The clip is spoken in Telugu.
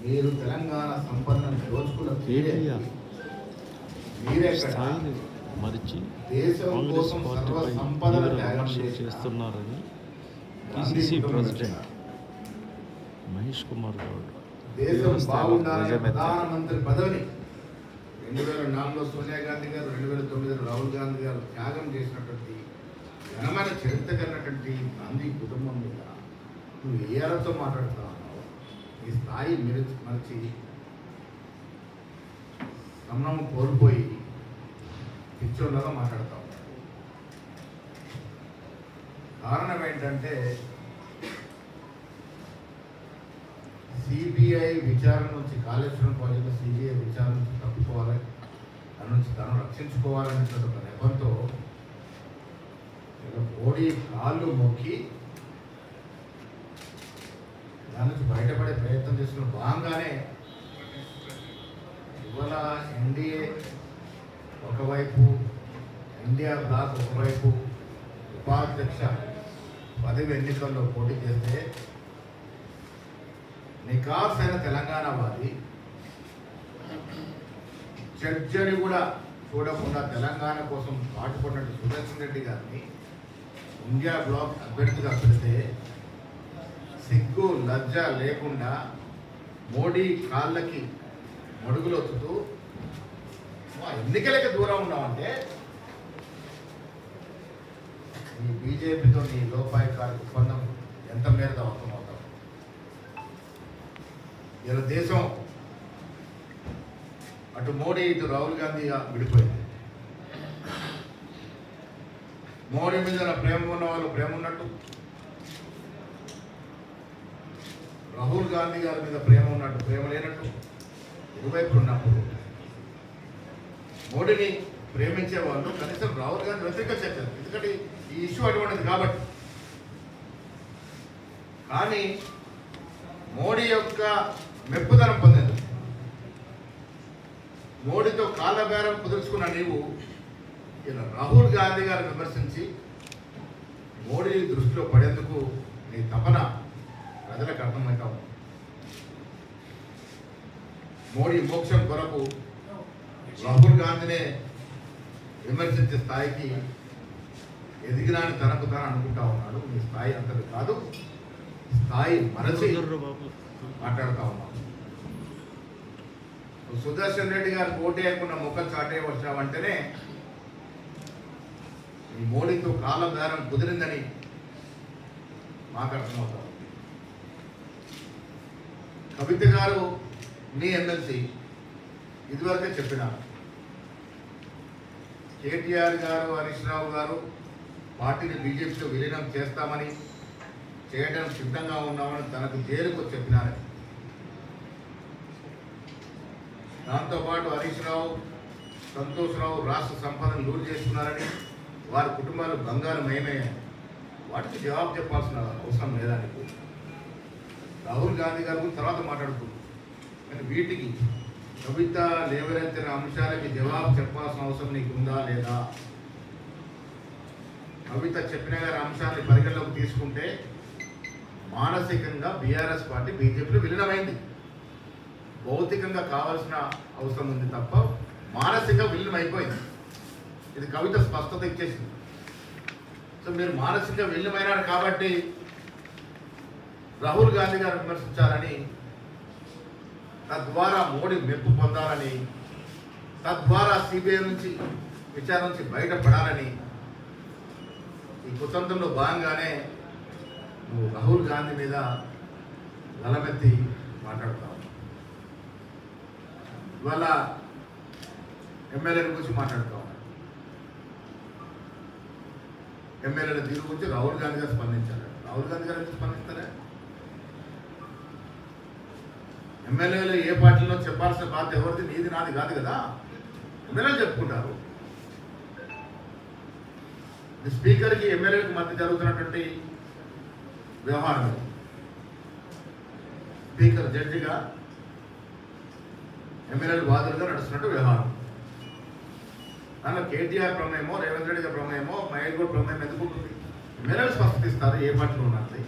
మీరు తెలంగాణ సంపదను దోచుకున్న స్థాయిని మరిచి దేశం కాంగ్రెస్ కోసం సర్వ పార్టీపై సంపదను తీవ్ర త్యాగం విమర్శలు చేస్తున్నారని పిసిసి ప్రెసిడెంట్ మహేష్ కుమార్ గౌడ్ దేశం బాగుండాలనే ప్రధానమంత్రి పదవిని 2004లో సోనియా గాంధీ గారు, 2009లో రాహుల్ గాంధీ గారు త్యాగం చేసినటువంటి ఘనమైన చరిత్ర కన్నటువంటి గాంధీ కుటుంబం మీద నువ్వు ఏ అర్హతతో మాట్లాడుతా ఉన్నావు? ఈ స్థాయి మరిచి సమనం కోల్పోయి పిచ్చోళ్ళగా మాట్లాడుతూ ఉన్నాడు. కారణం ఏంటంటే సిబిఐ విచారణ నుంచి, కాళేశ్వరం ప్రాజెక్టు సిబిఐ విచారణ నుంచి తప్పుకోవాలి, దాని నుంచి తను రక్షించుకోవాలనేటువంటి ఒక నెపంతో మోడీ కాళ్ళు మొక్కి దాని నుంచి బయటపడే ప్రయత్నం చేస్తున్న భాగంగానే ఇవాళ ఎన్డీఏ ఒకవైపు, ఇండియా బ్లాక్ ఒకవైపు ఉపాధ్యక్ష పదవి ఎన్నికల్లో పోటీ చేస్తే నికాసైన తెలంగాణవాది జడ్జిని కూడా చూడకుండా తెలంగాణ కోసం పాటుపడినట్టు సుదర్శన్ రెడ్డి గారిని ఇండియా బ్లాక్ అభ్యర్థిగా పెడితే సిగ్గు లజ్జ లేకుండా మోడీ కాళ్ళకి మడుగులొత్తుతూ ఎన్నికలకి దూరం ఉన్నామంటే ఈ బీజేపీతో నీ లోపాయకారి ఒప్పందం ఎంత మేర అర్థమవుతాం? ఇలా దేశం అటు మోడీ ఇటు రాహుల్ గాంధీగా విడిపోయింది. మోడీ మీద ప్రేమ ఉన్న వాళ్ళు ప్రేమ ఉన్నట్టు, రాహుల్ గాంధీ గారి మీద ప్రేమ ఉన్నట్టు ప్రేమ లేనట్టు ఇరువైపులు ఉన్నప్పుడు మోడీని ప్రేమించే వాళ్ళు కనీసం రాహుల్ గాంధీ వ్యతిరేక చేశారు, ఎందుకంటే ఈ ఇష్యూ అటువంటిది కాబట్టి. కానీ మోడీ యొక్క మెప్పుదనం పొందేందుకు మోడీతో కాళ్ళ బేరం కుదుర్చుకున్న నీవు ఇలా రాహుల్ గాంధీ గారిని విమర్శించి మోడీ దృష్టిలో పడేందుకు నీ తపన ప్రజలకు అర్థమవుతావు. మోడీ మోక్షం కొరకు రాహుల్ గాంధీనే విమర్శించే స్థాయికి ఎదిగినాని తనకు తాను అనుకుంటా ఉన్నాడు. నీ స్థాయి అంతది కాదు, స్థాయి మరచి మాట్లాడుతూ ఉన్నాం. సుదర్శన్ రెడ్డి గారు పోటీ అయ్యకుండా మొక్కలు చాటే వచ్చావంటేనే ఈ మోడీతో కాలం బేరం కుదిరిందని మాకు అర్థమవుతాం. కవిత గారు నీ ఎమ్మెల్సీ ఇదివరకే చెప్పినారు, కేటీఆర్ గారు, హరీష్ రావు గారు పార్టీని బీజేపీతో విలీనం చేస్తామని, చేయడానికి సిద్ధంగా ఉన్నామని తనకు జైలుకు చెప్పినారు. దాంతోపాటు హరీష్ రావు, సంతోష్ రావు రాష్ట్ర సంపదను లూరు చేసుకున్నారని, వారి కుటుంబాలు బంగారు మయమయ్యాయి. వాటికి జవాబు చెప్పాల్సిన అవసరం లేదా నీకు? రాహుల్ గాంధీ గారు తర్వాత మాట్లాడుతుంది, కానీ వీటికి కవిత లేవనెత్తిన అంశాలకి జవాబు చెప్పాల్సిన అవసరం నీకు ఉందా లేదా? కవిత చెప్పిన గారి అంశాన్ని పరిగణలోకి తీసుకుంటే మానసికంగా బీఆర్ఎస్ పార్టీ బీజేపీలో విలీనమైంది. భౌతికంగా కావాల్సిన అవసరం ఉంది తప్ప మానసికంగా విలీనం అయిపోయింది. ఇది కవిత స్పష్టత ఇచ్చేసింది. సో మీరు మానసికంగా విలీనమైనారు కాబట్టి రాహుల్ గాంధీ గారు విమర్శించాలని, తద్వారా మోడీ మెప్పు పొందాలని, తద్వారా సిబిఐ నుంచి విచారణ నుంచి బయటపడాలని ఈ కుతంత్రంలో భాగంగానే నువ్వు రాహుల్ గాంధీ మీద గలమెత్తి మాట్లాడుతావు. ఇవాళ ఎమ్మెల్యేల గురించి మాట్లాడుతావు. ఎమ్మెల్యేల తీరు గురించి రాహుల్ గాంధీ గారు స్పందించారు. రాహుల్ గాంధీ గారు ఎందుకు స్పందిస్తారా? ఎమ్మెల్యేలు ఏ పార్టీలో చెప్పాల్సిన బాధ్యత ఎవరిది? నీది నాది కాదు కదా. ఎమ్మెల్యేలు చెప్పుకుంటారు. స్పీకర్కి ఎమ్మెల్యేలకు మధ్య జరుగుతున్నటువంటి వ్యవహారం, స్పీకర్ జడ్జిగా ఎమ్మెల్యేలు బాధ్యులుగా నడుస్తున్నట్టు వ్యవహారం. దానిలో కేటీఆర్ ప్రమేయమో, రేవంత్ రెడ్డి గారి ప్రమేయమో, మహేష్ గౌడ్ ప్రమేయం ఎందుకు ఉంటుంది? ఎమ్మెల్యేలు స్పష్టత ఇస్తారు ఏ పార్టీలో ఉన్నట్లే.